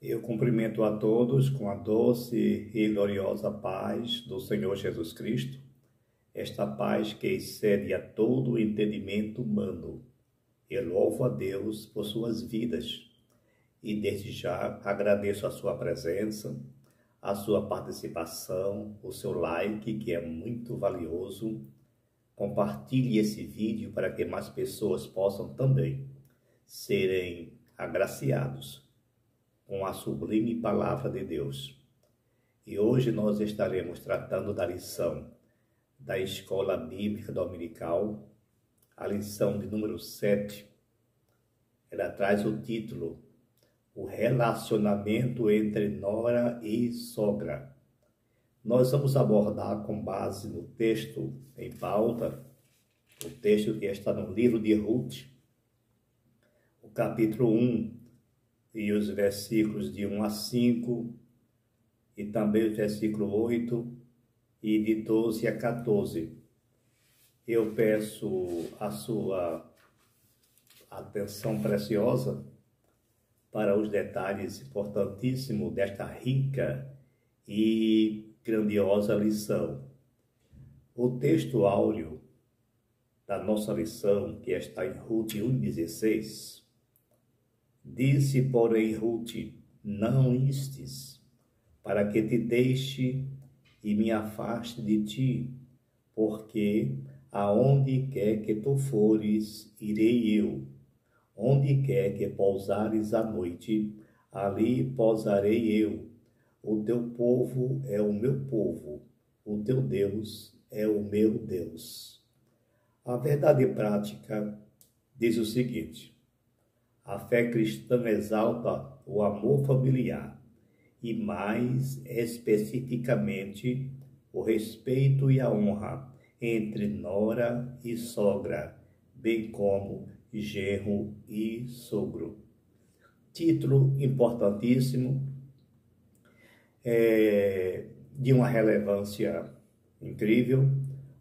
Eu cumprimento a todos com a doce e gloriosa paz do Senhor Jesus Cristo, esta paz que excede a todo o entendimento humano. Eu louvo a Deus por suas vidas e desde já agradeço a sua presença, a sua participação, o seu like, que é muito valioso. Compartilhe esse vídeo para que mais pessoas possam também serem agraciados com a sublime palavra de Deus. E hoje nós estaremos tratando da lição da Escola Bíblica Dominical, a lição de número 7. Ela traz o título, o relacionamento entre nora e sogra. Nós vamos abordar com base no texto em pauta, o texto que está no livro de Ruth, o capítulo 1, e os versículos de 1 a 5, e também o versículo 8, e de 12 a 14. Eu peço a sua atenção preciosa para os detalhes importantíssimos desta rica e grandiosa lição. O texto áureo da nossa lição, que está em Ruth 1,16, disse, porém, Ruth, não instes, para que te deixe e me afaste de ti, porque aonde quer que tu fores, irei eu. Onde quer que pousares à noite, ali pousarei eu. O teu povo é o meu povo, o teu Deus é o meu Deus. A verdade prática diz o seguinte: a fé cristã exalta o amor familiar e, mais especificamente, o respeito e a honra entre nora e sogra, bem como genro e sogro. Título importantíssimo, de uma relevância incrível,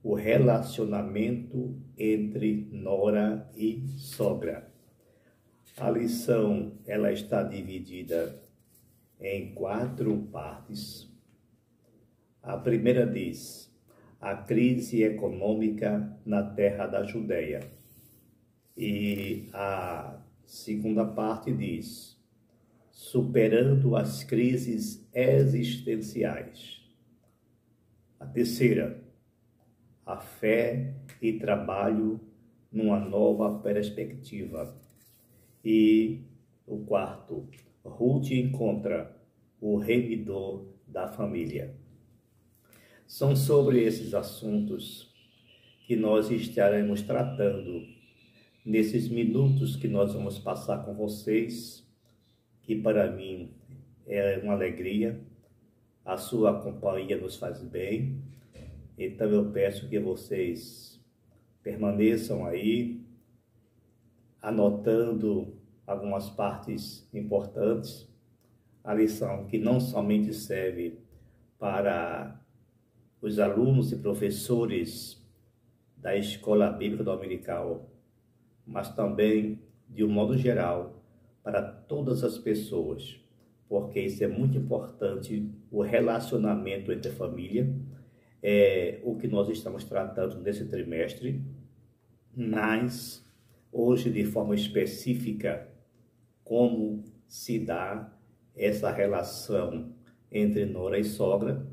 o relacionamento entre nora e sogra. A lição ela está dividida em 4 partes. A primeira diz: a crise econômica na terra da Judeia. E a segunda parte diz: superando as crises existenciais. A terceira: a fé e trabalho numa nova perspectiva. E o quarto, Ruth encontra o remidor da família. São sobre esses assuntos que nós estaremos tratando nesses minutos que nós vamos passar com vocês, que para mim é uma alegria, a sua companhia nos faz bem. Então eu peço que vocês permaneçam aí, anotando algumas partes importantes, a lição que não somente serve para os alunos e professores da Escola Bíblica Dominical, mas também, de um modo geral, para todas as pessoas, porque isso é muito importante, o relacionamento entre a família, é o que nós estamos tratando nesse trimestre, mas hoje, de forma específica, como se dá essa relação entre nora e sogra.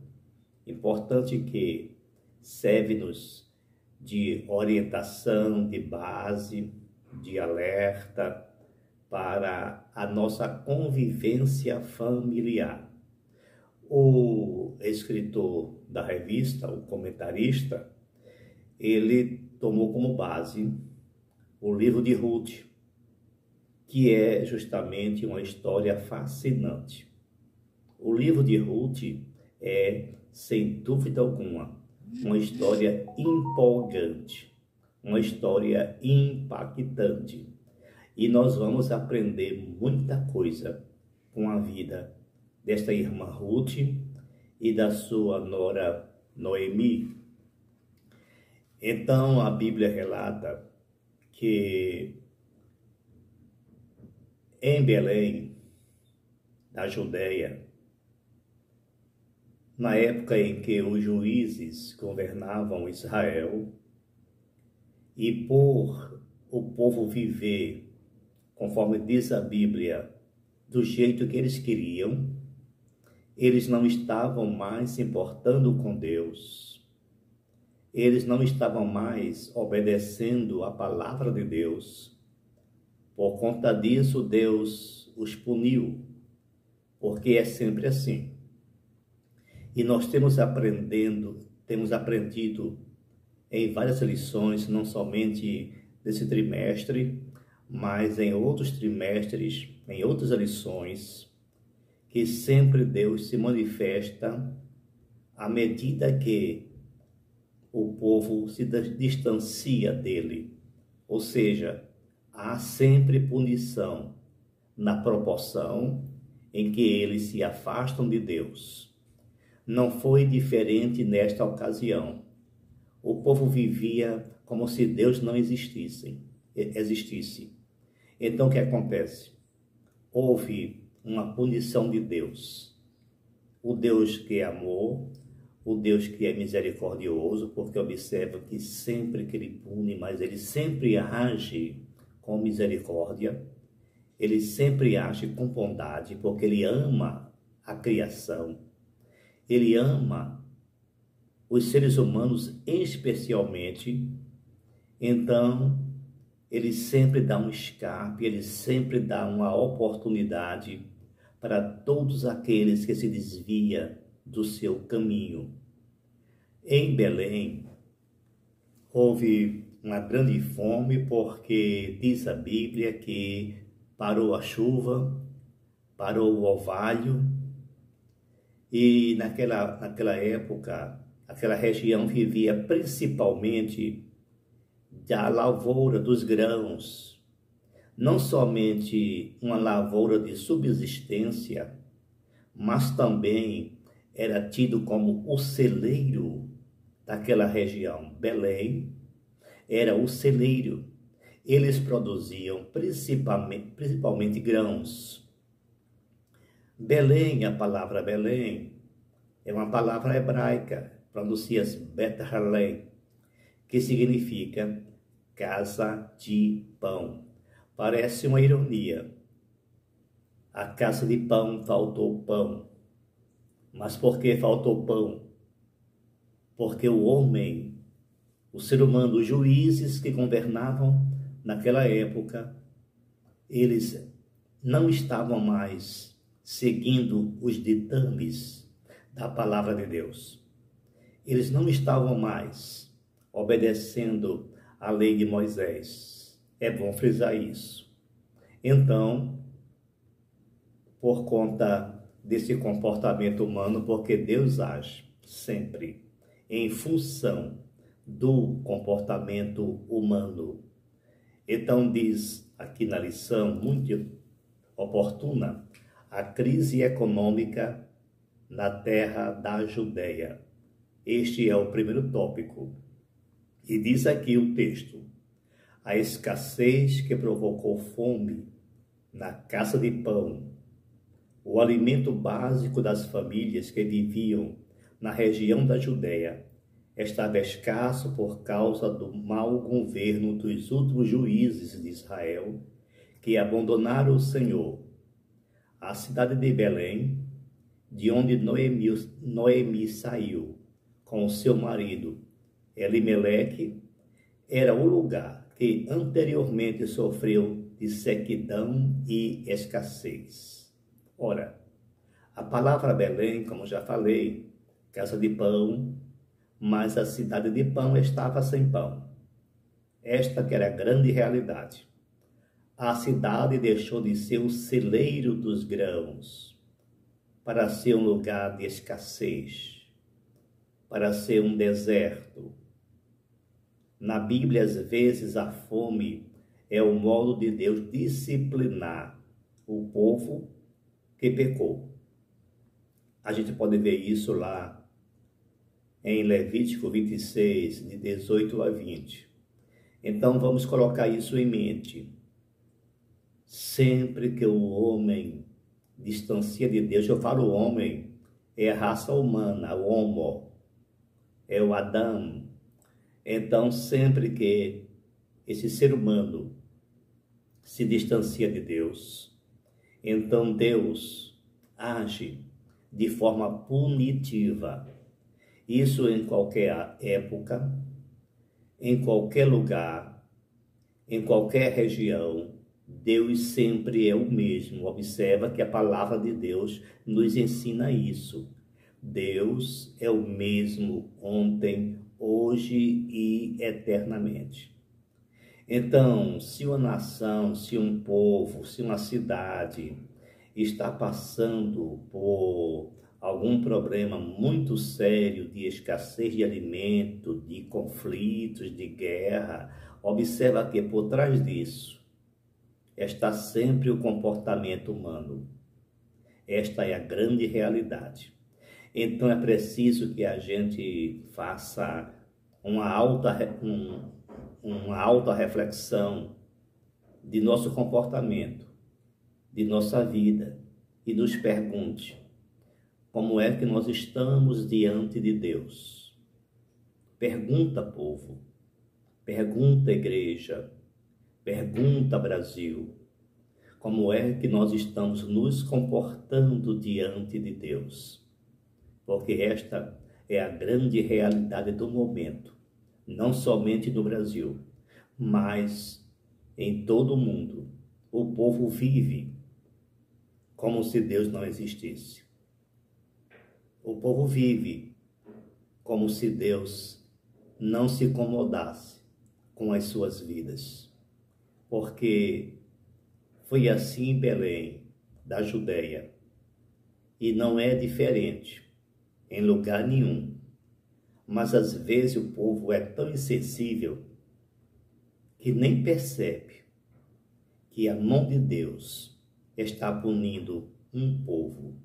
Importante que serve-nos de orientação, de base, de alerta para a nossa convivência familiar. O escritor da revista, o comentarista, ele tomou como base o livro de Ruth, que é justamente uma história fascinante. O livro de Ruth é, sem dúvida alguma, uma história empolgante, uma história impactante. E nós vamos aprender muita coisa com a vida desta irmã Ruth e da sua nora Noemi. Então a Bíblia relata que em Belém, da Judéia, na época em que os juízes governavam Israel, e por o povo viver, conforme diz a Bíblia, do jeito que eles queriam, eles não estavam mais se importando com Deus. Eles não estavam mais obedecendo a palavra de Deus. Por conta disso, Deus os puniu, porque é sempre assim. E nós temos aprendido em várias lições, não somente nesse trimestre, mas em outros trimestres, em outras lições, que sempre Deus se manifesta à medida que o povo se distancia dele. Ou seja, há sempre punição na proporção em que eles se afastam de Deus. Não foi diferente nesta ocasião. O povo vivia como se Deus não existisse. Então o que acontece? Houve uma punição de Deus. O Deus que é amor, o Deus que é misericordioso, porque observa que sempre que ele pune, mas ele sempre age com misericórdia, ele sempre age com bondade, porque ele ama a criação, ele ama os seres humanos especialmente. Então ele sempre dá um escape, ele sempre dá uma oportunidade para todos aqueles que se desviam do seu caminho. Em Belém, houve uma grande fome, porque diz a Bíblia que parou a chuva, parou o orvalho, e naquela época, aquela região vivia principalmente da lavoura dos grãos, não somente uma lavoura de subsistência, mas também era tido como o celeiro daquela região. Belém era o celeiro. Eles produziam principalmente grãos. Belém, a palavra Belém, é uma palavra hebraica, pronuncia-se Bet-Halem, que significa casa de pão. Parece uma ironia. A casa de pão faltou pão. Mas por que faltou pão? Porque o homem, o ser humano, os juízes que governavam naquela época, eles não estavam mais seguindo os ditames da palavra de Deus. Eles não estavam mais obedecendo a lei de Moisés. É bom frisar isso. Então, por conta desse comportamento humano, porque Deus age sempre em função do comportamento humano. Então diz aqui na lição muito oportuna, a crise econômica na terra da Judéia. Este é o primeiro tópico. E diz aqui o texto: a escassez que provocou fome na casa de pão, o alimento básico das famílias que viviam na região da Judéia, estava escasso por causa do mau governo dos últimos juízes de Israel, que abandonaram o Senhor. A cidade de Belém, de onde Noemi saiu com o seu marido Elimeleque, era o lugar que anteriormente sofreu de sequidão e escassez. Ora, a palavra Belém, como já falei, casa de pão, mas a cidade de pão estava sem pão. Esta que era a grande realidade. A cidade deixou de ser o celeiro dos grãos para ser um lugar de escassez, para ser um deserto. Na Bíblia, às vezes, a fome é o modo de Deus disciplinar o povo que pecou. A gente pode ver isso lá em Levítico 26, de 18 a 20. Então vamos colocar isso em mente. Sempre que o homem distancia de Deus, eu falo homem, é a raça humana, o homo, é o Adão. Então, sempre que esse ser humano se distancia de Deus, então Deus age de forma punitiva. Isso em qualquer época, em qualquer lugar, em qualquer região, Deus sempre é o mesmo. Observa que a palavra de Deus nos ensina isso. Deus é o mesmo ontem, hoje e eternamente. Então, se uma nação, se um povo, se uma cidade está passando por algum problema muito sério de escassez de alimento, de conflitos, de guerra, observa que por trás disso está sempre o comportamento humano. Esta é a grande realidade. Então é preciso que a gente faça uma alta reflexão de nosso comportamento, de nossa vida, e nos pergunte como é que nós estamos diante de Deus. Pergunta, povo, pergunta, igreja, pergunta, Brasil, como é que nós estamos nos comportando diante de Deus? Porque esta é a grande realidade do momento, não somente no Brasil, mas em todo o mundo. O povo vive como se Deus não existisse. O povo vive como se Deus não se incomodasse com as suas vidas. Porque foi assim em Belém, da Judeia, e não é diferente em lugar nenhum. Mas às vezes o povo é tão insensível que nem percebe que a mão de Deus está punindo um povo.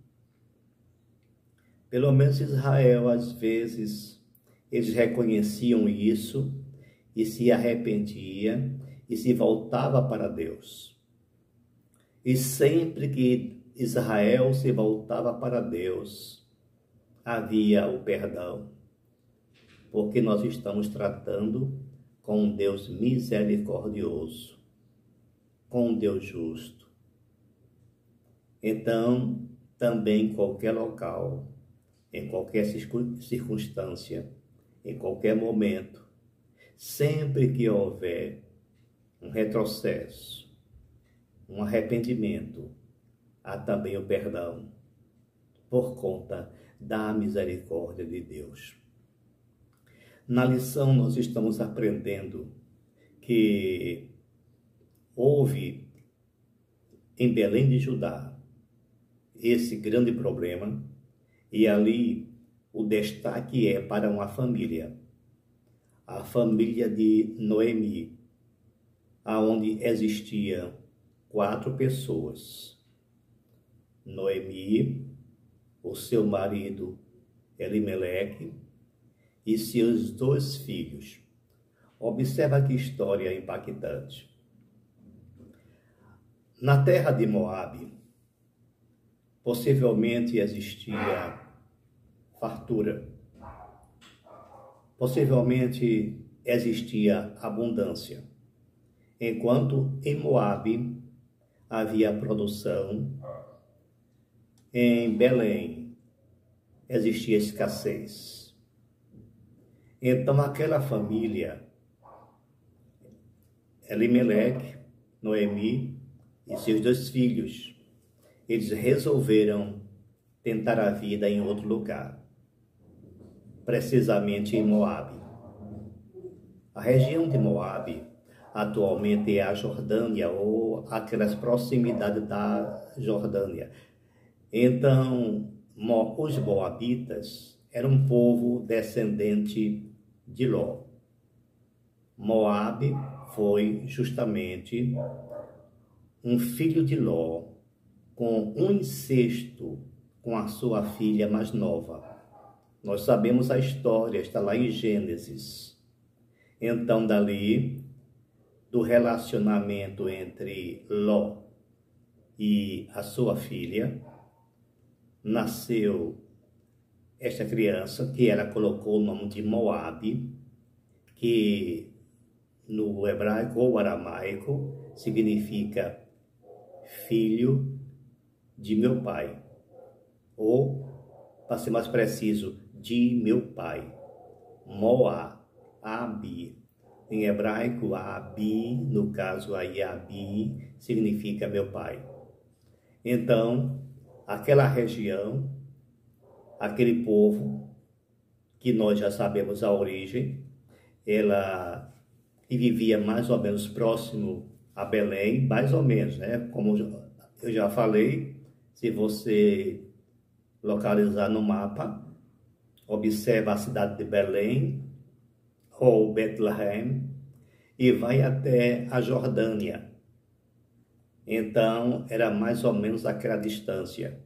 Pelo menos Israel, às vezes, eles reconheciam isso e se arrependia e se voltava para Deus. E sempre que Israel se voltava para Deus, havia o perdão. Porque nós estamos tratando com um Deus misericordioso, com um Deus justo. Então, também em qualquer local, em qualquer circunstância, em qualquer momento, sempre que houver um retrocesso, um arrependimento, há também o perdão, por conta da misericórdia de Deus. Na lição nós estamos aprendendo que houve em Belém de Judá esse grande problema, e ali o destaque é para uma família, a família de Noemi, aonde existiam 4 pessoas. Noemi, o seu marido Elimeleque e seus 2 filhos. Observa que história impactante. Na terra de Moabe, possivelmente existia fartura. Possivelmente existia abundância. Enquanto em Moabe havia produção, em Belém existia escassez. Então aquela família, Elimeleque, Noemi e seus 2 filhos, eles resolveram tentar a vida em outro lugar, precisamente em Moabe. A região de Moabe atualmente é a Jordânia, ou aquelas proximidades da Jordânia. Então, os moabitas eram um povo descendente de Ló. Moabe foi justamente um filho de Ló, com um incesto com a sua filha mais nova. Nós sabemos a história, está lá em Gênesis. Então, dali, do relacionamento entre Ló e a sua filha, nasceu esta criança, que ela colocou o nome de Moabe, que no hebraico ou aramaico significa filho de meu pai, ou, para ser mais preciso, de meu pai. Moabe. Em hebraico, Abi, no caso aí Abi, significa meu pai. Então, aquela região, aquele povo, que nós já sabemos a origem, ela que vivia mais ou menos próximo a Belém, mais ou menos, né? Como eu já falei, se você localizar no mapa, observa a cidade de Belém ou Betlehem e vai até a Jordânia. Então, era mais ou menos aquela distância.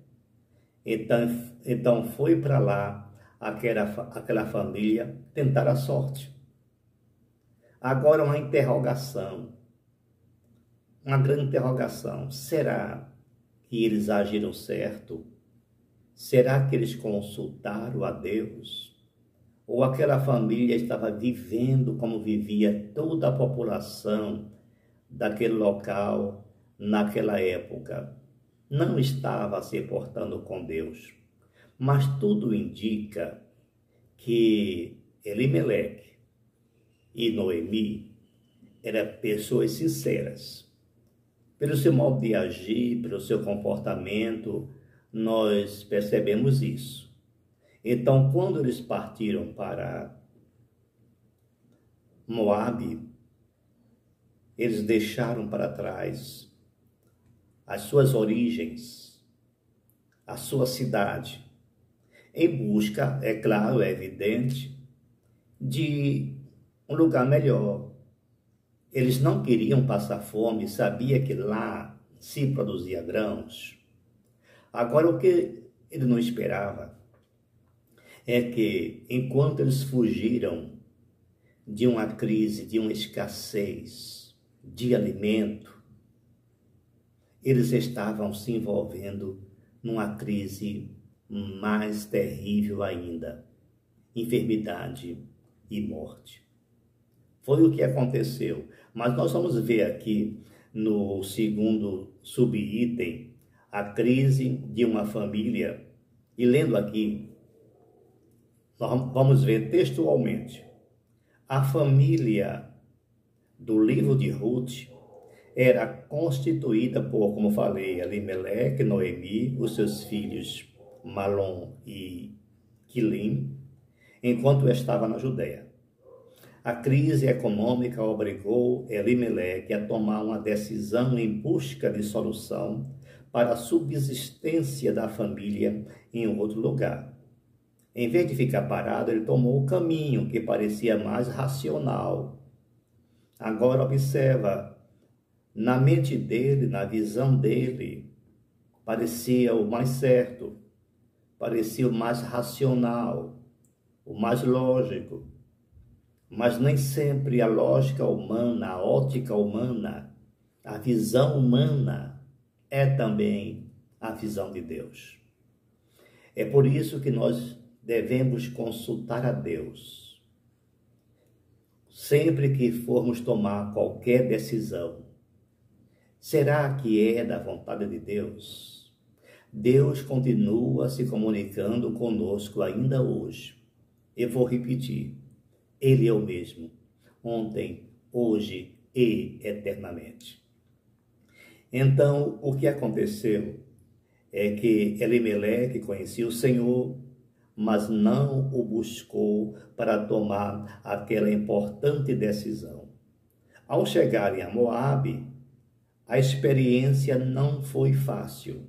Então foi para lá aquela família tentar a sorte. Agora uma interrogação, uma grande interrogação. Será que eles agiram certo? Será que eles consultaram a Deus? Ou aquela família estava vivendo como vivia toda a população daquele local naquela época? Não estava se portando com Deus. Mas tudo indica que Elimeleque e Noemi eram pessoas sinceras. Pelo seu modo de agir, pelo seu comportamento, nós percebemos isso. Então, quando eles partiram para Moabe, eles deixaram para trás as suas origens, a sua cidade, em busca, é claro, é evidente, de um lugar melhor. Eles não queriam passar fome, sabia que lá se produzia grãos. Agora, o que ele não esperava é que, enquanto eles fugiram de uma crise, de uma escassez de alimento, eles estavam se envolvendo numa crise mais terrível ainda, enfermidade e morte. Foi o que aconteceu. Mas nós vamos ver aqui no segundo subitem a crise de uma família. E lendo aqui, nós vamos ver textualmente. A família do livro de Ruth era constituída por, como falei, Elimeleque, Noemi, os seus filhos Malom e Quilim, enquanto estava na Judéia. A crise econômica obrigou Elimeleque a tomar uma decisão em busca de solução para a subsistência da família em outro lugar. Em vez de ficar parado, ele tomou o caminho que parecia mais racional. Agora observa, na mente dele, na visão dele, parecia o mais certo, parecia o mais racional, o mais lógico. Mas nem sempre a lógica humana, a ótica humana, a visão humana é também a visão de Deus. É por isso que nós devemos consultar a Deus sempre que formos tomar qualquer decisão. Será que é da vontade de Deus? Deus continua se comunicando conosco ainda hoje. Eu vou repetir. Ele é o mesmo, ontem, hoje e eternamente. Então, o que aconteceu é que Elimeleque conhecia o Senhor, mas não o buscou para tomar aquela importante decisão. Ao chegarem a Moabe, a experiência não foi fácil.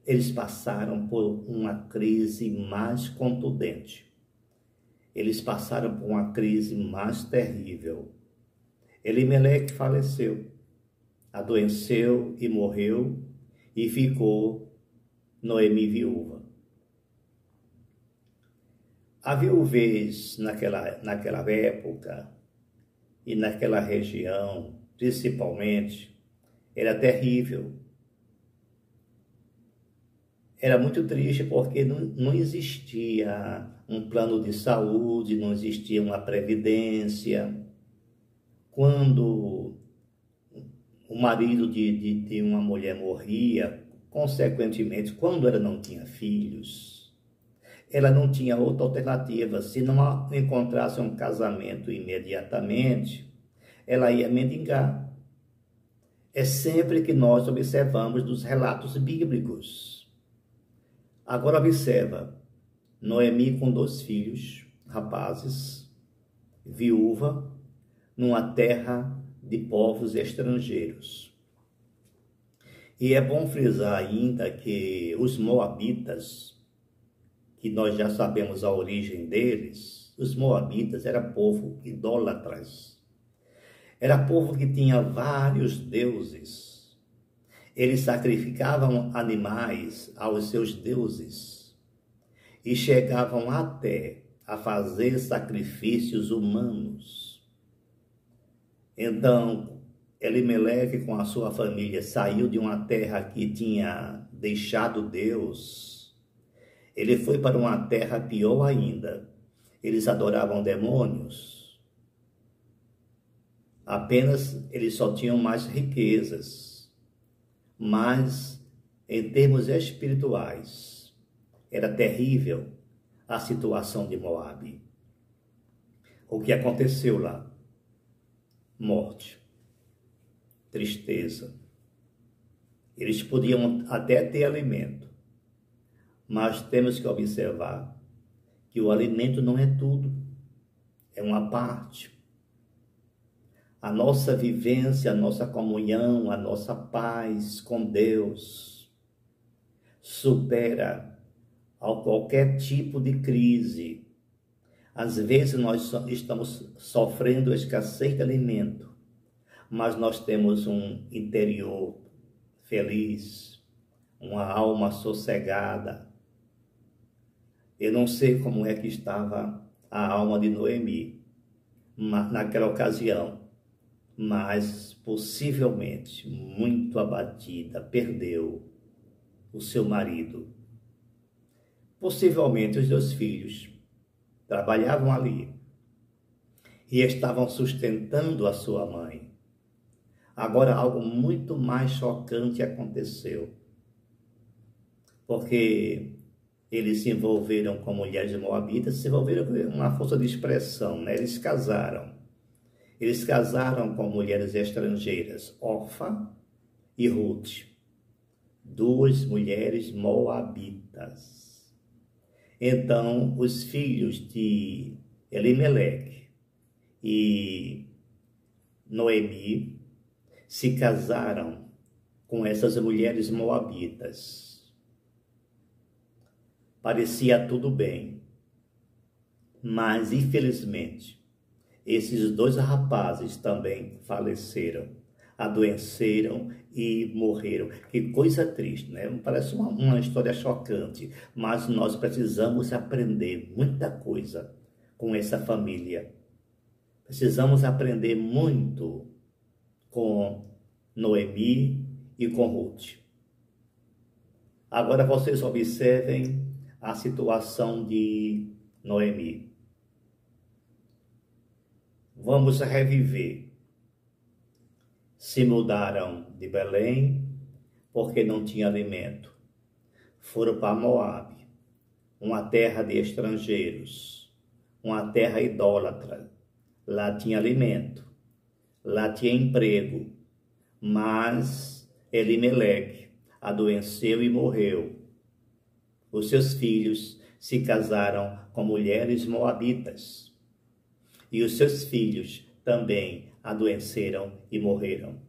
Eles passaram por uma crise mais contundente. Eles passaram por uma crise mais terrível. Elimeleque faleceu, adoeceu e morreu, e ficou Noemi viúva. A viuvez naquela época e naquela região, principalmente, era terrível. era muito triste porque não existia um plano de saúde, não existia uma previdência. Quando o marido de uma mulher morria, consequentemente, quando ela não tinha filhos, ela não tinha outra alternativa. Se não encontrasse um casamento imediatamente, ela ia mendigar. É sempre que nós observamos dos relatos bíblicos. Agora observa, Noemi com 2 filhos, rapazes, viúva, numa terra de povos estrangeiros. E é bom frisar ainda que os moabitas, que nós já sabemos a origem deles, os moabitas eram povo idólatras. Era povo que tinha vários deuses. Eles sacrificavam animais aos seus deuses e chegavam até a fazer sacrifícios humanos. Então, Elimeleque com a sua família saiu de uma terra que tinha deixado Deus. Ele foi para uma terra pior ainda. Eles adoravam demônios. Apenas eles só tinham mais riquezas. Mas, em termos espirituais, era terrível a situação de Moabe. O que aconteceu lá? Morte, tristeza. Eles podiam até ter alimento, mas temos que observar que o alimento não é tudo, é uma parte. A nossa vivência, a nossa comunhão, a nossa paz com Deus supera a qualquer tipo de crise. Às vezes nós estamos sofrendo escassez de alimento, mas nós temos um interior feliz, uma alma sossegada. Eu não sei como é que estava a alma de Noemi naquela ocasião, mas possivelmente muito abatida, perdeu o seu marido. Possivelmente os 2 filhos trabalhavam ali e estavam sustentando a sua mãe. Agora algo muito mais chocante aconteceu, porque eles se envolveram com mulheres moabitas, se envolveram com uma força de expressão, né? Eles casaram com mulheres estrangeiras, Orfa e Ruth, 2 mulheres moabitas. Então, os filhos de Elimeleque e Noemi se casaram com essas mulheres moabitas. Parecia tudo bem, mas infelizmente esses 2 rapazes também faleceram, adoeceram e morreram. Que coisa triste, né? Parece uma história chocante, mas nós precisamos aprender muita coisa com essa família. Precisamos aprender muito com Noemi e com Ruth. Agora vocês observem a situação de Noemi. Vamos reviver. Se mudaram de Belém porque não tinha alimento. Foram para Moabe, uma terra de estrangeiros, uma terra idólatra. Lá tinha alimento, lá tinha emprego, mas Elimeleque adoeceu e morreu. Os seus filhos se casaram com mulheres moabitas e os seus filhos também adoeceram e morreram.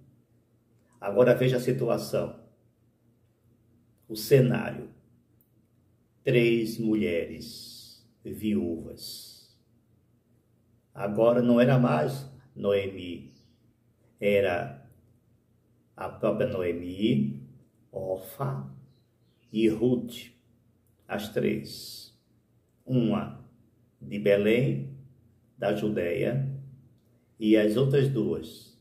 Agora veja a situação, o cenário: 3 mulheres viúvas. Agora não era mais Noemi, era a própria Noemi, Orfa e Ruth, as 3. Uma de Belém, da Judeia, e as outras 2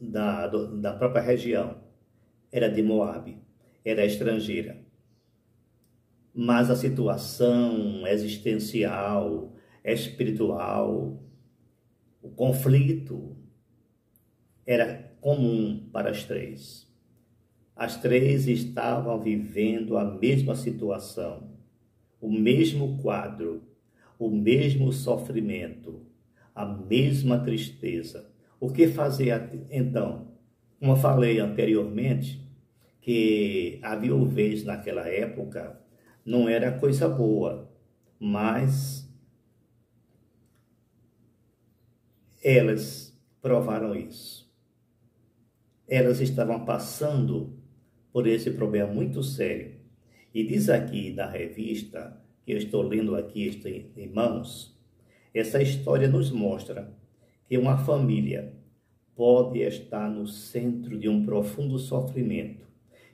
da própria região, era de Moabe. era estrangeira. Mas a situação existencial, espiritual, o conflito era comum para as três. As três estavam vivendo a mesma situação, o mesmo quadro, o mesmo sofrimento, a mesma tristeza. O que fazer então? Como eu falei anteriormente, que a viuvez naquela época não era coisa boa, mas elas provaram isso. Elas estavam passando por esse problema muito sério. E diz aqui da revista, que eu estou lendo aqui, estou em mãos, essa história nos mostra que uma família pode estar no centro de um profundo sofrimento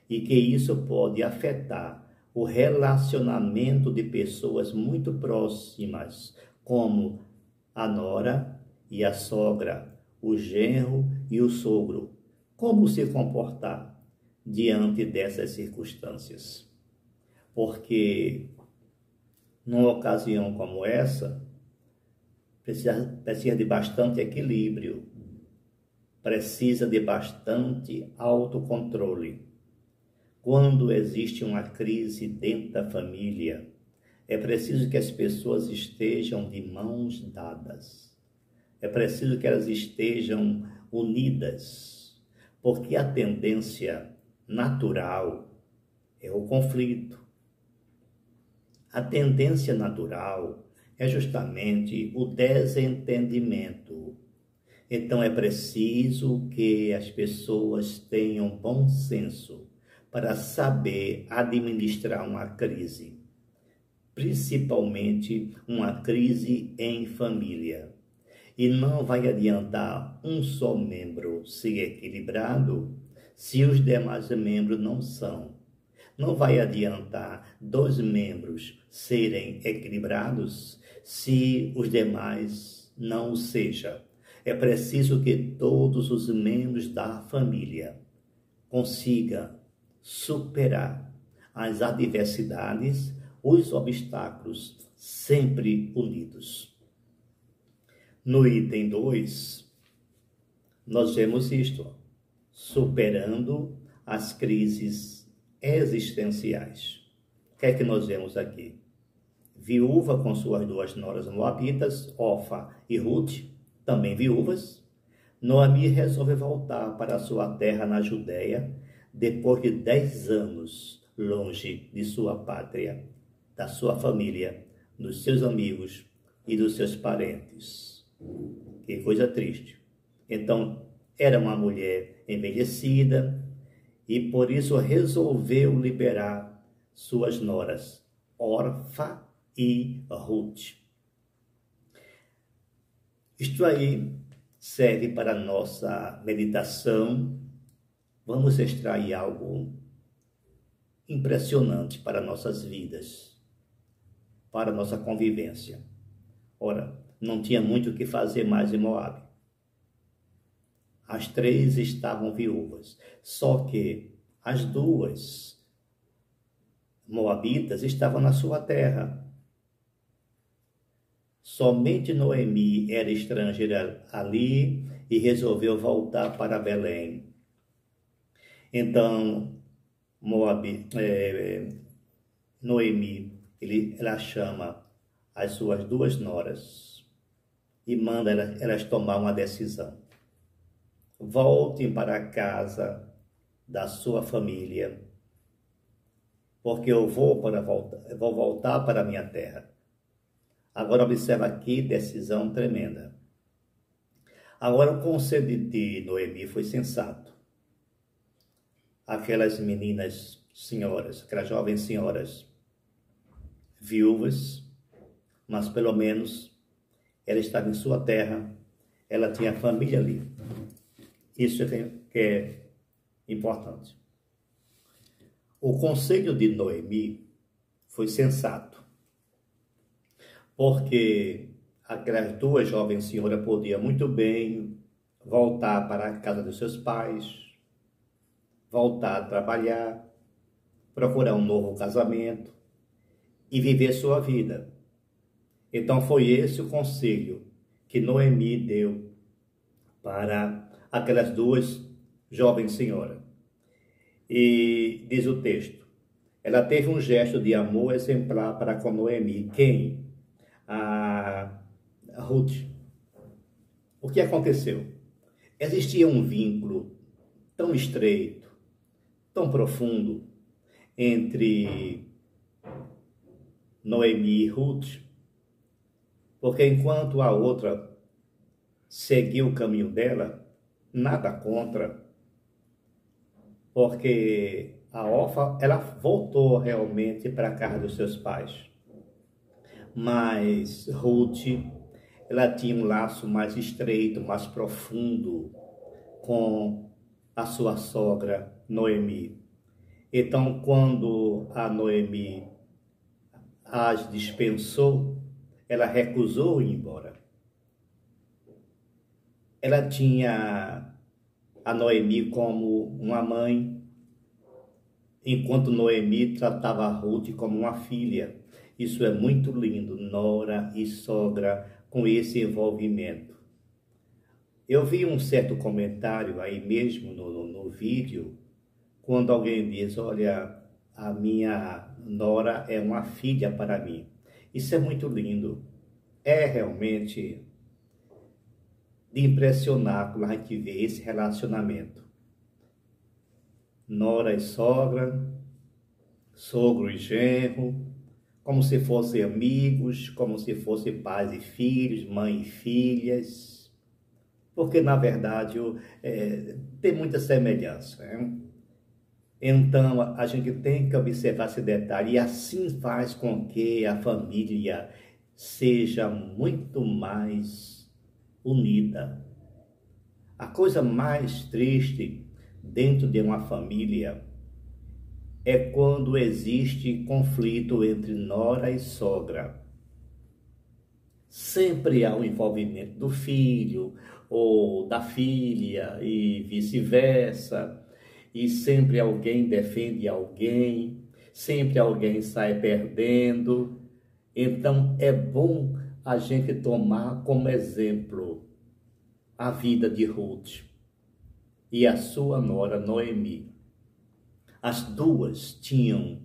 e que isso pode afetar o relacionamento de pessoas muito próximas, como a nora e a sogra, o genro e o sogro. Como se comportar diante dessas circunstâncias? Porque numa ocasião como essa, precisa de bastante equilíbrio, precisa de bastante autocontrole. Quando existe uma crise dentro da família, é preciso que as pessoas estejam de mãos dadas. É preciso que elas estejam unidas, porque a tendência natural é o conflito. A tendência natural é justamente o desentendimento. Então é preciso que as pessoas tenham bom senso para saber administrar uma crise, principalmente uma crise em família. E não vai adiantar um só membro ser equilibrado se os demais membros não são. Não vai adiantar 2 membros serem equilibrados se os demais não o sejam. É preciso que todos os membros da família consigam superar as adversidades, os obstáculos, sempre unidos. No item 2, nós vemos isto, superando as crises existenciais. O que é que nós vemos aqui? Viúva com suas 2 noras moabitas, Orfa e Ruth, também viúvas. Noemi resolve voltar para a sua terra na Judéia, depois de 10 anos longe de sua pátria, da sua família, dos seus amigos e dos seus parentes. Que coisa triste. Então, era uma mulher envelhecida e por isso resolveu liberar suas noras, Orfa e Ruth. Isto aí serve para a nossa meditação. Vamos extrair algo impressionante para nossas vidas, para nossa convivência. Ora, não tinha muito o que fazer mais em Moabe. As 3 estavam viúvas, só que as 2 moabitas estavam na sua terra. Somente Noemi era estrangeira ali e resolveu voltar para Belém. Então, Noemi, ela chama as suas 2 noras e manda elas tomar uma decisão. Voltem para a casa da sua família, porque eu vou voltar para a minha terra. Agora observa aqui, decisão tremenda. Agora o conselho de Noemi foi sensato. Aquelas meninas senhoras, aquelas jovens senhoras, viúvas, mas pelo menos ela estava em sua terra, ela tinha família ali. Isso que é importante. O conselho de Noemi foi sensato, porque aquelas 2 jovens senhoras podiam muito bem voltar para a casa dos seus pais, voltar a trabalhar, procurar um novo casamento e viver sua vida. Então foi esse o conselho que Noemi deu para aquelas duas jovens senhoras. E diz o texto, ela teve um gesto de amor exemplar para com Noemi. Quem? A Ruth. O que aconteceu? Existia um vínculo tão estreito, tão profundo entre Noemi e Ruth, porque enquanto a outra seguiu o caminho dela, nada contra, porque a Orfa, ela voltou realmente para a casa dos seus pais. Mas Ruth, ela tinha um laço mais estreito, mais profundo com a sua sogra Noemi. Então, quando a Noemi as dispensou, ela recusou ir embora. Ela tinha a Noemi como uma mãe, enquanto Noemi tratava a Ruth como uma filha. Isso é muito lindo, nora e sogra com esse envolvimento. Eu vi um certo comentário aí mesmo no vídeo, quando alguém diz, olha, a minha nora é uma filha para mim. Isso é muito lindo. É realmente de impressionar quando a gente vê esse relacionamento. Nora e sogra, sogro e genro, como se fossem amigos, como se fossem pais e filhos, mãe e filhas, porque na verdade tem muita semelhança, né? Então a gente tem que observar esse detalhe e assim faz com que a família seja muito mais unida. A coisa mais triste dentro de uma família é quando existe conflito entre nora e sogra. Sempre há o envolvimento do filho ou da filha e vice-versa, e sempre alguém defende alguém, sempre alguém sai perdendo. Então é bom a gente tomar como exemplo a vida de Ruth e a sua nora Noemi. As duas tinham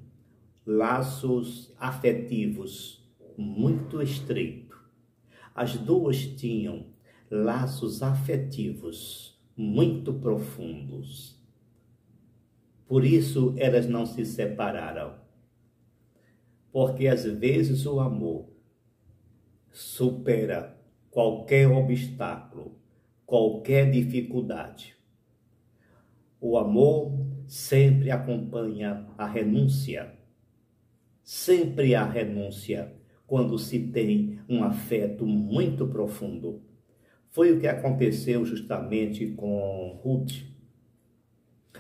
laços afetivos muito estreitos. As duas tinham laços afetivos muito profundos. Por isso elas não se separaram. Porque às vezes o amor supera qualquer obstáculo, qualquer dificuldade. O amor sempre acompanha a renúncia. Sempre há renúncia quando se tem um afeto muito profundo. Foi o que aconteceu justamente com Ruth.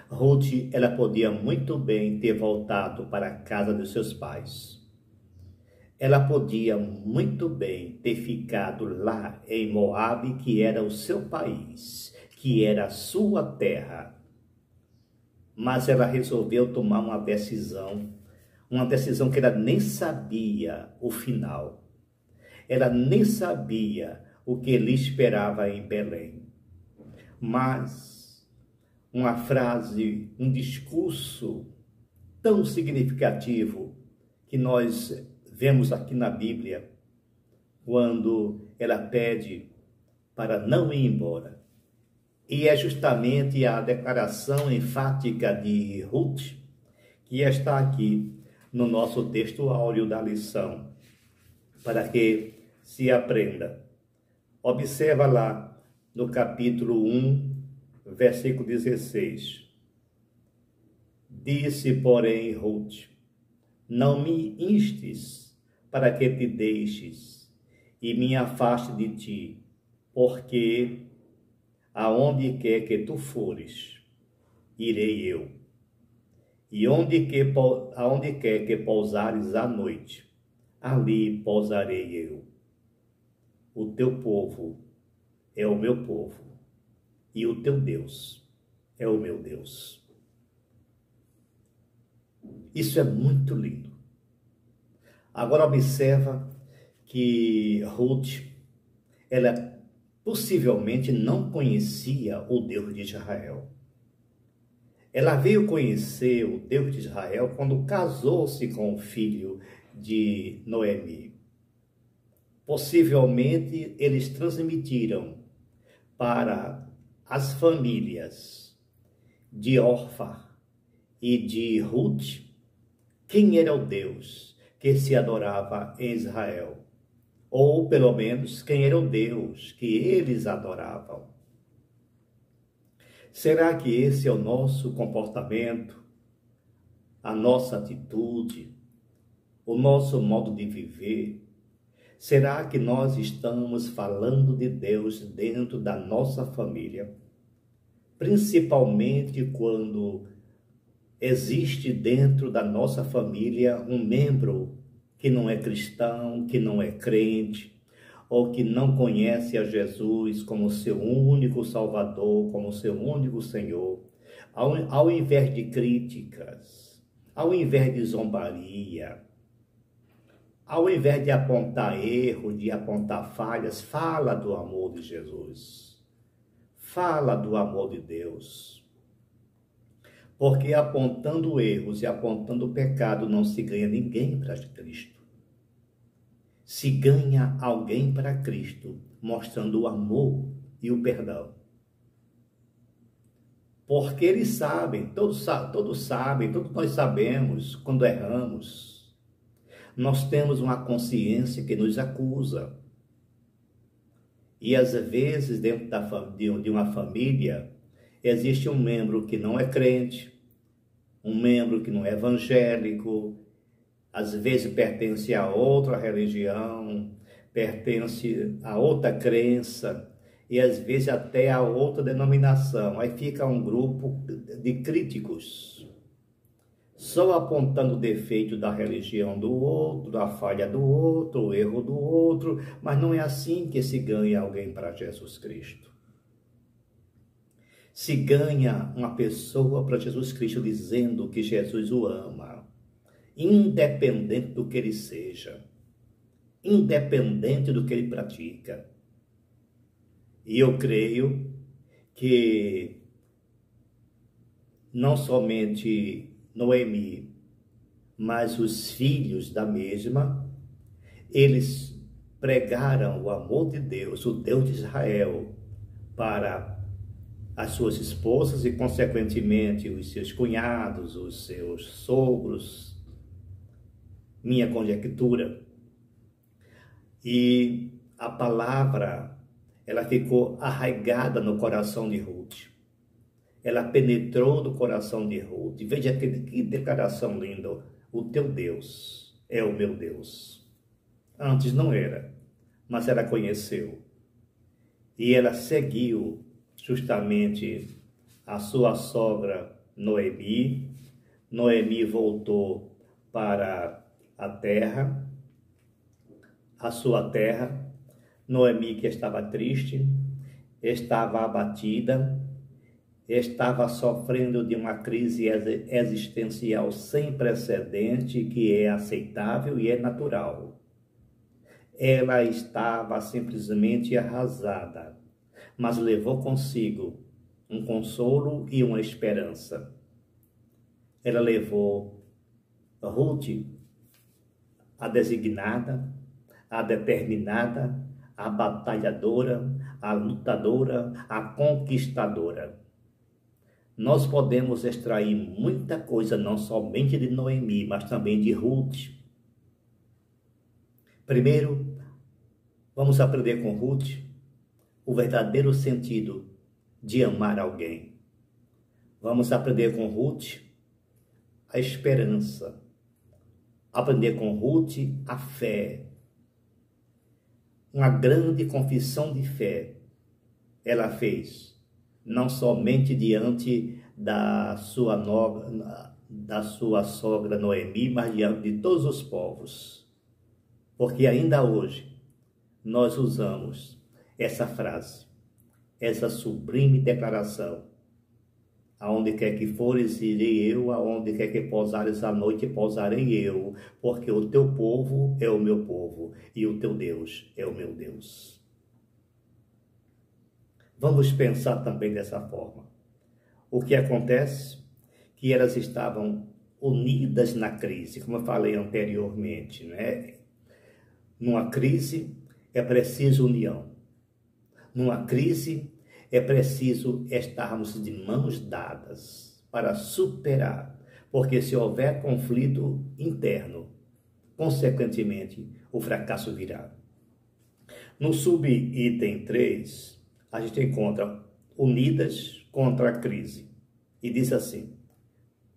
Ruth, ela podia muito bem ter voltado para a casa dos seus pais. Ela podia muito bem ter ficado lá em Moabe, que era o seu país, que era a sua terra. Mas ela resolveu tomar uma decisão que ela nem sabia o final. Ela nem sabia o que lhe esperava em Belém. Mas uma frase, um discurso tão significativo que nós vemos aqui na Bíblia, quando ela pede para não ir embora. E é justamente a declaração enfática de Ruth que está aqui no nosso texto áureo da lição, para que se aprenda. Observa lá no capítulo 1, versículo 16. Disse, porém, Ruth, não me instes para que te deixes e me afaste de ti, porque aonde quer que tu fores, irei eu. E aonde quer que pousares à noite, ali pousarei eu. O teu povo é o meu povo, e o teu Deus é o meu Deus. Isso é muito lindo. Agora observa que Ruth, ela possivelmente não conhecia o Deus de Israel. Ela veio conhecer o Deus de Israel quando casou-se com o filho de Noemi. Possivelmente eles transmitiram para as famílias de Orfa e de Ruth quem era o Deus que se adorava em Israel, ou pelo menos quem era o Deus que eles adoravam. Será que esse é o nosso comportamento, a nossa atitude, o nosso modo de viver? Será que nós estamos falando de Deus dentro da nossa família? Principalmente quando existe dentro da nossa família um membro que não é cristão, que não é crente, ou que não conhece a Jesus como seu único Salvador, como seu único Senhor. Ao invés de críticas, ao invés de zombaria, ao invés de apontar erros, de apontar falhas, fala do amor de Jesus. Fala do amor de Deus. Porque apontando erros e apontando pecado não se ganha ninguém para Cristo. Se ganha alguém para Cristo, mostrando o amor e o perdão. Porque eles sabem, todos sabem, todos nós sabemos quando erramos. Nós temos uma consciência que nos acusa. E às vezes, dentro de uma família, existe um membro que não é crente, um membro que não é evangélico, às vezes pertence a outra religião, pertence a outra crença, e às vezes até a outra denominação. Aí fica um grupo de críticos, só apontando o defeito da religião do outro, da falha do outro, o erro do outro, mas não é assim que se ganha alguém para Jesus Cristo. Se ganha uma pessoa para Jesus Cristo dizendo que Jesus o ama, independente do que ele seja, independente do que ele pratica. E eu creio que não somente Noemi, mas os filhos da mesma, eles pregaram o amor de Deus, o Deus de Israel, para as suas esposas e, consequentemente, os seus cunhados, os seus sogros, minha conjectura. E a palavra, ela ficou arraigada no coração de Ruth. Ela penetrou no coração de Ruth. Veja que declaração linda. O teu Deus é o meu Deus. Antes não era, mas ela conheceu. E ela seguiu justamente a sua sogra Noemi. Noemi voltou para a terra, a sua terra. Noemi, que estava triste, estava abatida, estava sofrendo de uma crise existencial sem precedente, que é aceitável e é natural. Ela estava simplesmente arrasada, mas levou consigo um consolo e uma esperança. Ela levou Ruth, a designada, a determinada, a batalhadora, a lutadora, a conquistadora. Nós podemos extrair muita coisa, não somente de Noemi, mas também de Ruth. Primeiro, vamos aprender com Ruth o verdadeiro sentido de amar alguém. Vamos aprender com Ruth a esperança. Aprender com Ruth a fé. Uma grande confissão de fé ela fez, não somente diante da sua sogra Noemi, mas diante de todos os povos. Porque ainda hoje nós usamos essa frase, essa sublime declaração. Aonde quer que fores, irei eu, aonde quer que pousares à noite, pousarei eu, porque o teu povo é o meu povo, e o teu Deus é o meu Deus. Vamos pensar também dessa forma. O que acontece? Que elas estavam unidas na crise, como eu falei anteriormente, né? Numa crise é preciso união. Numa crise é preciso estarmos de mãos dadas para superar, porque se houver conflito interno, consequentemente, o fracasso virá. No subitem 3, a gente encontra unidas contra a crise. E diz assim: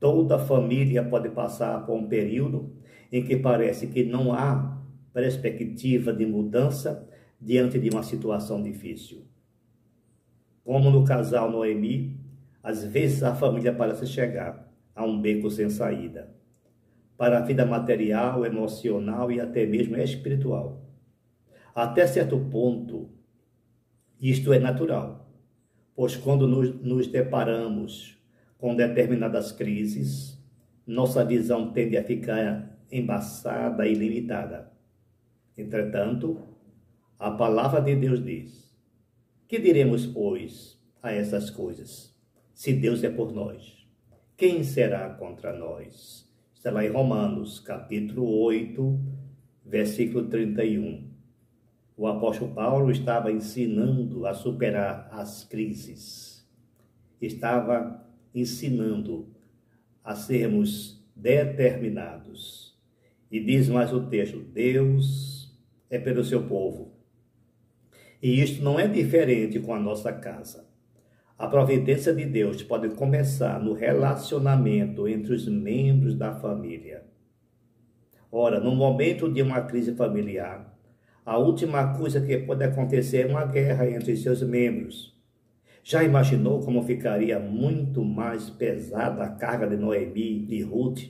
toda família pode passar por um período em que parece que não há perspectiva de mudança diante de uma situação difícil. Como no casal Noemi, às vezes a família parece chegar a um beco sem saída, para a vida material, emocional e até mesmo espiritual. Até certo ponto, isto é natural, pois quando nos deparamos com determinadas crises, nossa visão tende a ficar embaçada e limitada. Entretanto, a palavra de Deus diz: que diremos, pois, a essas coisas? Se Deus é por nós, quem será contra nós? Está lá em Romanos, capítulo 8, versículo 31. O apóstolo Paulo estava ensinando a superar as crises. Estava ensinando a sermos determinados. E diz mais o texto: Deus é pelo seu povo. E isto não é diferente com a nossa casa. A providência de Deus pode começar no relacionamento entre os membros da família. Ora, no momento de uma crise familiar, a última coisa que pode acontecer é uma guerra entre seus membros. Já imaginou como ficaria muito mais pesada a carga de Noemi e Ruth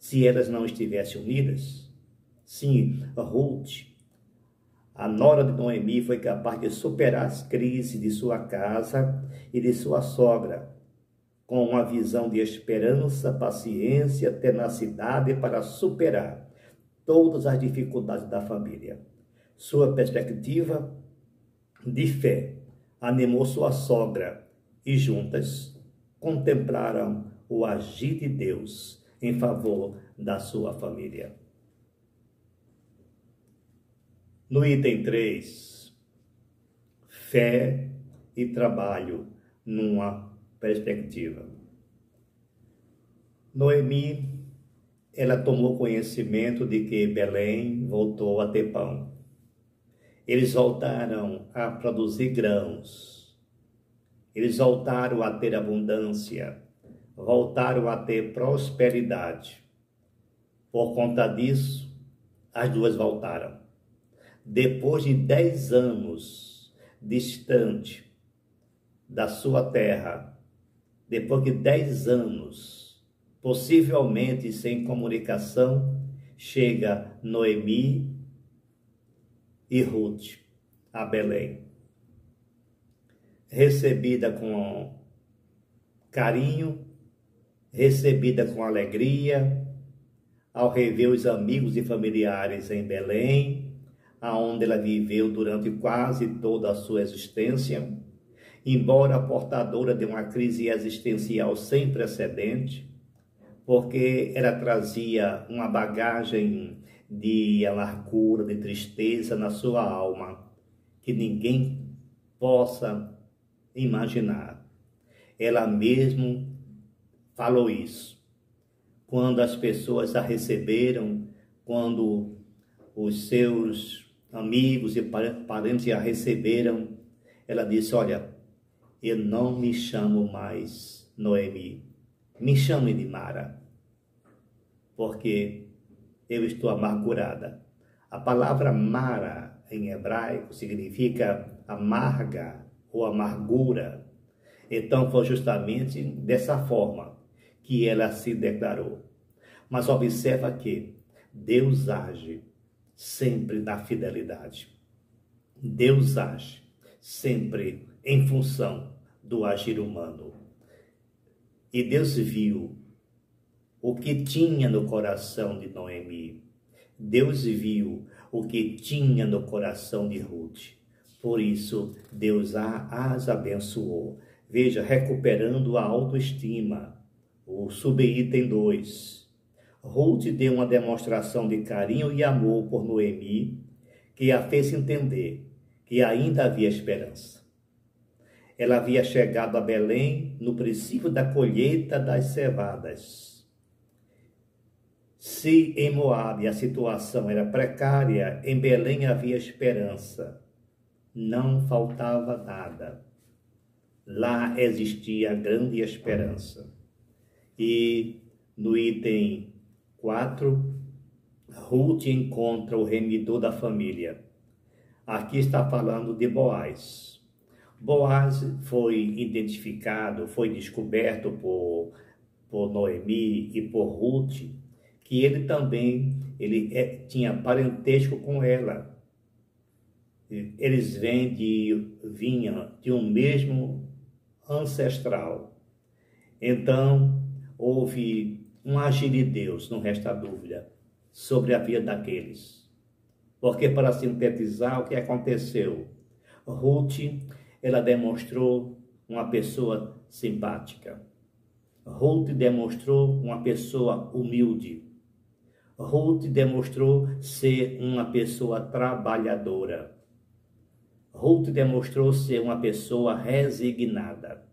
se elas não estivessem unidas? Sim, Ruth, a nora de Noemi, foi capaz de superar as crises de sua casa e de sua sogra, com uma visão de esperança, paciência, tenacidade para superar todas as dificuldades da família. Sua perspectiva de fé animou sua sogra e juntas contemplaram o agir de Deus em favor da sua família. No item 3, fé e trabalho numa perspectiva. Noemi, ela tomou conhecimento de que Belém voltou a ter pão. Eles voltaram a produzir grãos. Eles voltaram a ter abundância. Voltaram a ter prosperidade. Por conta disso, as duas voltaram. Depois de 10 anos distante da sua terra, depois de 10 anos, possivelmente sem comunicação, chega Noemi e Ruth a Belém, recebida com carinho, recebida com alegria, ao rever os amigos e familiares em Belém, aonde ela viveu durante quase toda a sua existência, embora portadora de uma crise existencial sem precedente, porque ela trazia uma bagagem de amargura, de tristeza na sua alma, que ninguém possa imaginar. Ela mesmo falou isso. Quando as pessoas a receberam, quando os seus amigos e parentes a receberam, ela disse: olha, eu não me chamo mais Noemi, me chame de Mara, porque eu estou amargurada. A palavra Mara em hebraico significa amarga ou amargura. Então foi justamente dessa forma que ela se declarou. Mas observa que Deus age sempre na fidelidade. Deus age sempre em função do agir humano. E Deus viu o que tinha no coração de Noemi. Deus viu o que tinha no coração de Ruth. Por isso, Deus as abençoou. Veja, recuperando a autoestima. O subitem 2. Ruth deu uma demonstração de carinho e amor por Noemi, que a fez entender que ainda havia esperança. Ela havia chegado a Belém no princípio da colheita das cevadas. Se em Moabe a situação era precária, em Belém havia esperança. Não faltava nada. Lá existia grande esperança. E no item 4, Ruth encontra o remidor da família. Aqui está falando de Boaz. Boaz foi identificado, foi descoberto por Noemi e por Ruth, que ele também tinha parentesco com ela. Eles vinham de um mesmo ancestral. Então, houve um agir de Deus, não resta dúvida, sobre a vida daqueles. Porque, para sintetizar, o que aconteceu? Ruth, ela demonstrou uma pessoa simpática. Ruth demonstrou uma pessoa humilde. Ruth demonstrou ser uma pessoa trabalhadora. Ruth demonstrou ser uma pessoa resignada.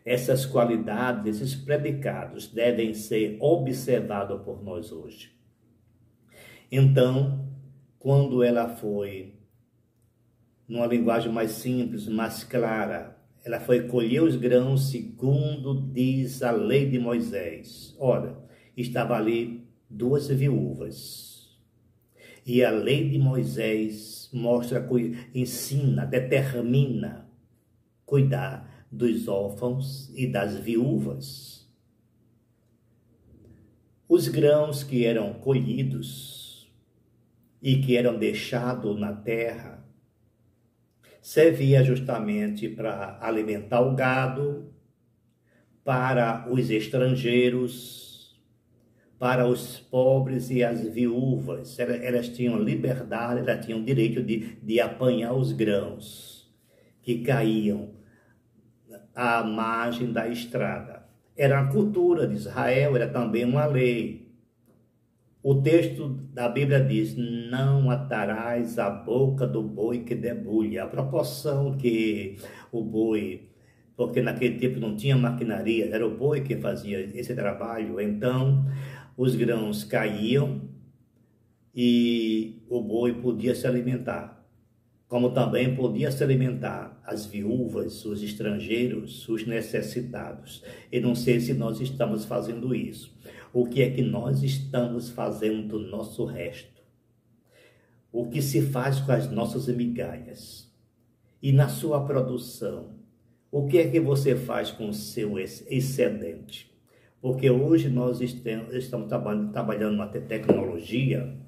Essas qualidades, esses predicados devem ser observados por nós hoje. Então, quando ela foi, numa linguagem mais simples, mais clara, ela foi colher os grãos segundo diz a lei de Moisés. Ora, estava ali 2 viúvas. E a lei de Moisés mostra, ensina, determina cuidar dos órfãos e das viúvas. Os grãos que eram colhidos e que eram deixados na terra servia justamente para alimentar o gado, para os estrangeiros, para os pobres e as viúvas. Elas tinham liberdade, elas tinham direito de apanhar os grãos que caíam à margem da estrada. Era a cultura de Israel, era também uma lei. O texto da Bíblia diz: não atarás a boca do boi que debulha. A proporção que o boi, porque naquele tempo não tinha maquinaria, era o boi que fazia esse trabalho. Então, os grãos caíam e o boi podia se alimentar. Como também podia se alimentar as viúvas, os estrangeiros, os necessitados. Eu não sei se nós estamos fazendo isso. O que é que nós estamos fazendo do nosso resto? O que se faz com as nossas migalhas? E na sua produção, o que é que você faz com o seu excedente? Porque hoje nós estamos trabalhando na tecnologia,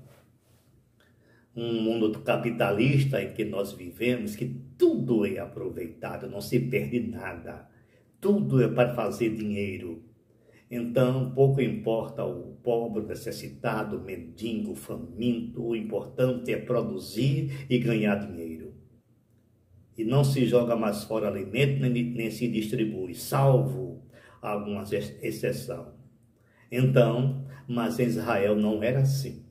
um mundo capitalista em que nós vivemos, que tudo é aproveitado, não se perde nada. Tudo é para fazer dinheiro. Então, pouco importa o pobre, necessitado, mendigo, faminto, o importante é produzir e ganhar dinheiro. E não se joga mais fora alimento, nem se distribui, salvo algumas exceções. Então, mas em Israel não era assim.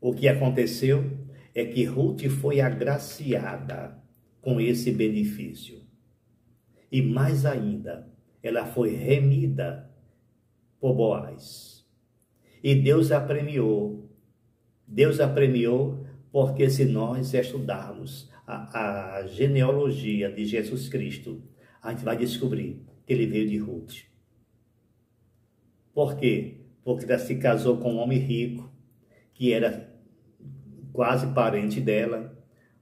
O que aconteceu é que Ruth foi agraciada com esse benefício. E mais ainda, ela foi remida por Boaz. E Deus a premiou. Deus a premiou porque, se nós estudarmos a genealogia de Jesus Cristo, a gente vai descobrir que ele veio de Ruth. Por quê? Porque ela se casou com um homem rico, que era quase parente dela,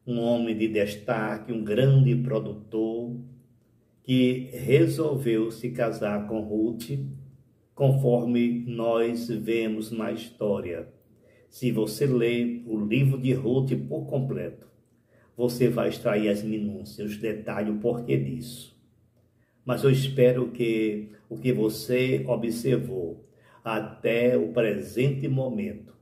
um homem de destaque, um grande produtor, que resolveu se casar com Ruth, conforme nós vemos na história. Se você ler o livro de Ruth por completo, você vai extrair as minúcias, os detalhes, o porquê disso. mas eu espero que o que você observou até o presente momento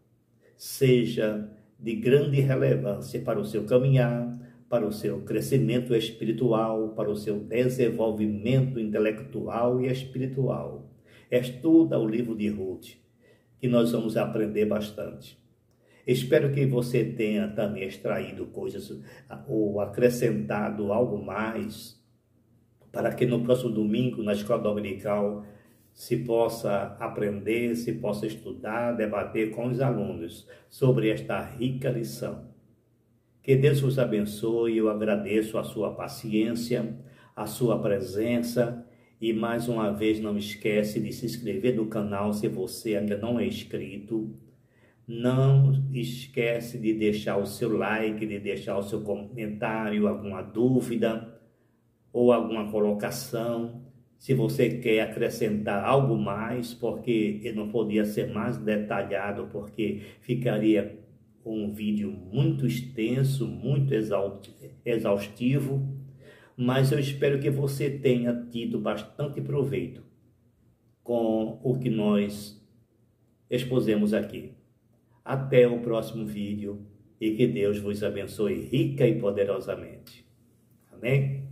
seja de grande relevância para o seu caminhar, para o seu crescimento espiritual, para o seu desenvolvimento intelectual e espiritual. Estuda o livro de Ruth, que nós vamos aprender bastante. Espero que você tenha também extraído coisas ou acrescentado algo mais, para que no próximo domingo, na escola dominical, se possa aprender, se possa estudar, debater com os alunos sobre esta rica lição. Que Deus vos abençoe, eu agradeço a sua paciência, a sua presença e mais uma vez não esquece de se inscrever no canal se você ainda não é inscrito. Não esquece de deixar o seu like, de deixar o seu comentário, alguma dúvida ou alguma colocação. Se você quer acrescentar algo mais, porque eu não podia ser mais detalhado, porque ficaria um vídeo muito extenso, muito exaustivo, mas eu espero que você tenha tido bastante proveito com o que nós expusemos aqui. Até o próximo vídeo e que Deus vos abençoe rica e poderosamente. Amém?